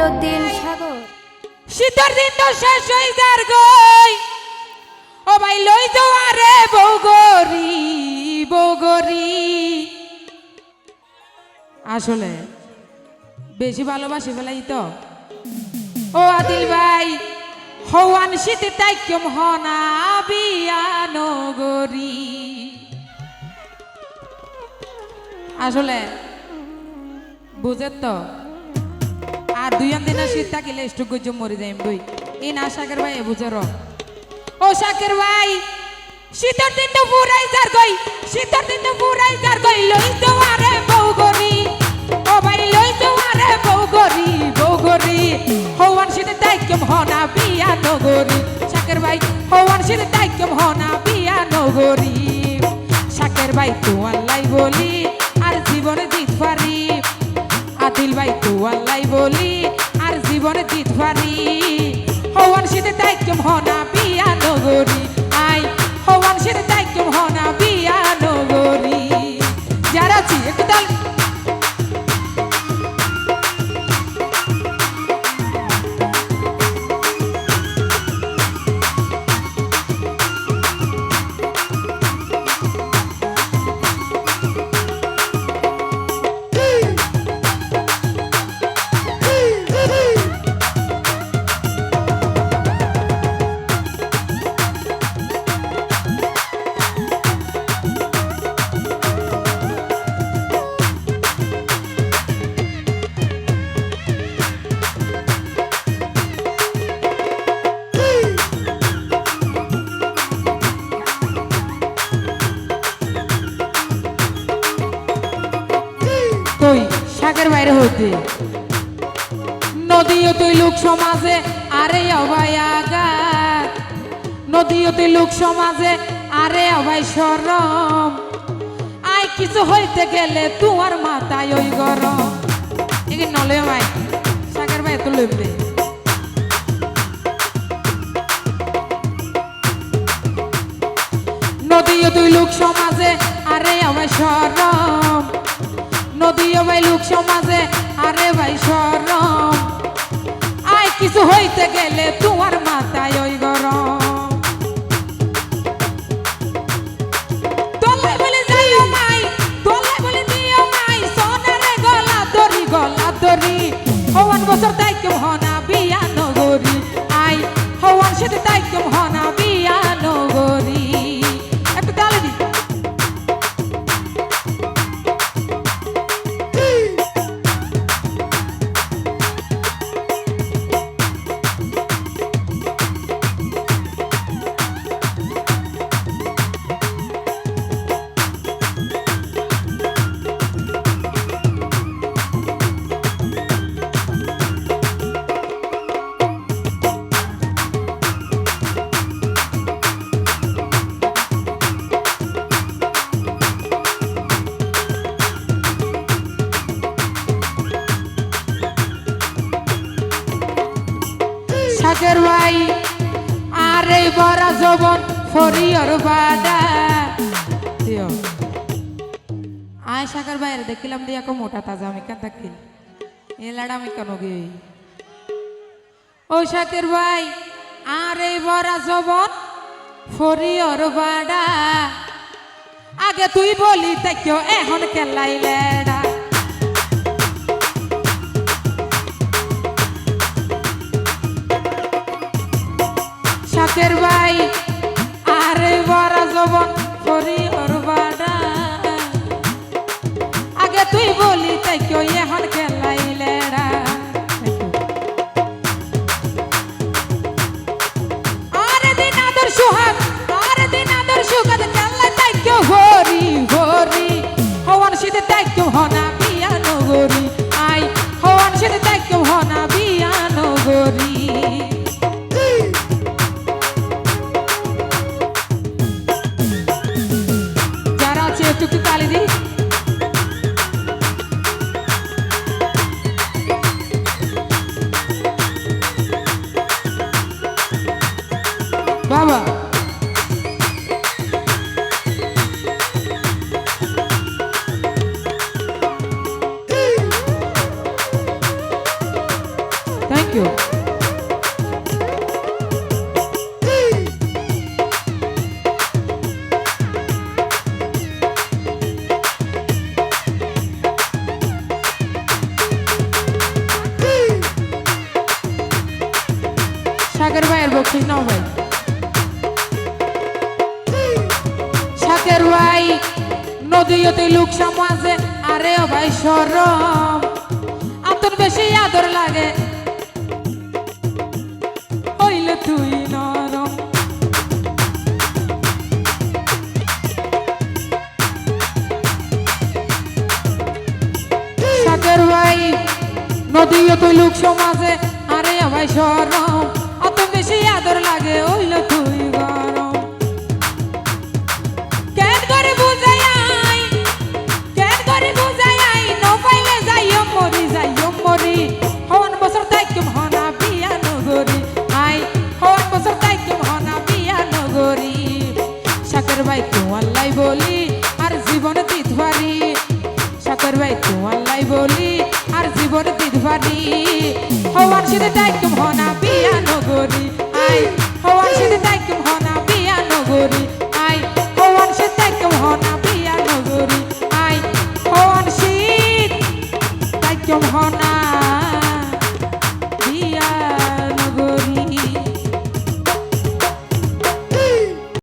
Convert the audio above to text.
উদ্দিন সাগর। শীতের দিন তো শেষ হয়ে যার গই, ও ভাই লই যাও আরে বৌগরি বৌগরি। আসলে বেশি ভালোবাসি ফেলাই তো। ও আদিল ভাই হওয়ান শীতে তাই কেম হনা বিয়া নগরী। আসলে বুঝেন তো, আর দুই দিনের শীত থাকিলে একটু গজ্জ মরে যাই বই। এই না শাকের ভাই বুঝে র। ও শাকের ভাই শীতের দিন তো পুরাই যার গই, শীতের দিন তো পুরাই যার গই লই তো আরে বৌগরি। ও ভাই লই তো আরে বৌগরি বৌগরি। হওয়ান শীতে তাই কেম হনা বিয়া নগরী। শাকের ভাই হওয়ান শীতে তাই কেম হনা বিয়া নগরী। শাকের ভাই তো আল্লাহ বলি আর জীবনে দিত পারি। আদিল ভাই তো আল্লাহ বলি আর জীবনে দিত পারি। হওয়ান শীতে তাই কেম হনা বিয়া নগরী। আই হওয়ান শীতে তাই কেম হনা বিয়া নগরী। যারা আছি একটু তাল তুই শাকের বাইরে হতে নদীও তুই লোক সমাজে আরে অবাই আগাত। নদীও তুই লোক সমাজে আরে অবাই শরম। আই কিছু হইতে গেলে তোমার মাথায় ওই গরম। এগি নলে ভাই শাকের ভাই তো লইবে। নদীও তুই লোক সমাজে আরে অবাই শরম। নদীও ভাই লোক সমাজে আরে ভাই শরম। আই কিছু হইতে গেলে তোমার মাথায় ওই গরম। দোলাই বলে যাইও মাই, দোলাই বলে দিও মাই, সোনারে গলা দড়ি গলা দড়ি। হওয়ান বছর তাই কেম হনা বিয়া নগরী। আই হওয়ান সেটা তাই কেম হনা বিয়া নগরী। একটু তালে দি শাকের ভাই আর এই বড় জবন ফরিয়র বাডা দিও। আয় শাকের ভাইয়ের দেখিলাম দিয়া কো মোটা তাজা আমি কেন দেখিল এলাড়া আমি কেন গে। ও শাকের ভাই আর এই বড় জবন ফরিয়র বাডা। আগে তুই বলি তাই কেউ এখন কেলাই লেডা। শাকের ভাই আরে বড় জবন করি ওর বাড়া। আগে তুই বলি তাই কেউ এখন খেলাই লেড়া। আরে দিন আদর সুহাগ আরে দিন আদর সুহাগ খেলাই তাই কেউ হরি হরি। হওয়ান শীতে তাই কেউ হনা বিয়া নগরী। আই হওয়ান শীতে তাই কেউ হনা বিয়া নগরী। একটু তালি দি বাবা। ইউ সাগর ভাইয়ের বকশিস নাও ভাই সাগর ভাই নদীতে লোক সমাজে আরে ও ভাই শরম আতর বেশি আদর লাগে হইলে তুই নরম সাগর ভাই নদীতে লোক সমাজে আরে ও ভাই শরম আতর বেশি আদর লাগে হইলে তুই গরম কেন করে বুঝাই কেন করে বুঝাই ন পাইলে যাইও মরি হন বছর তাইকুম হনা বিয়া নগরী আই হন বছর তাইকুম হনা বিয়া নগরী সাগর ভাই তোমাল্লাই বলি আর জীবন দিতবারি সাগর ভাই তোমাল্লাই বলি আর জীবন দিতবারি হওয়ার সাথে তাইকুম হনা বিয়া নগরী আই হওয়ার সাথে তাইকুম হনা বিয়া নগরী আই হওয়ার সাথে তাইকুম হনা বিয়া নগরী আই হওয়ার শীত তাইকুম হনা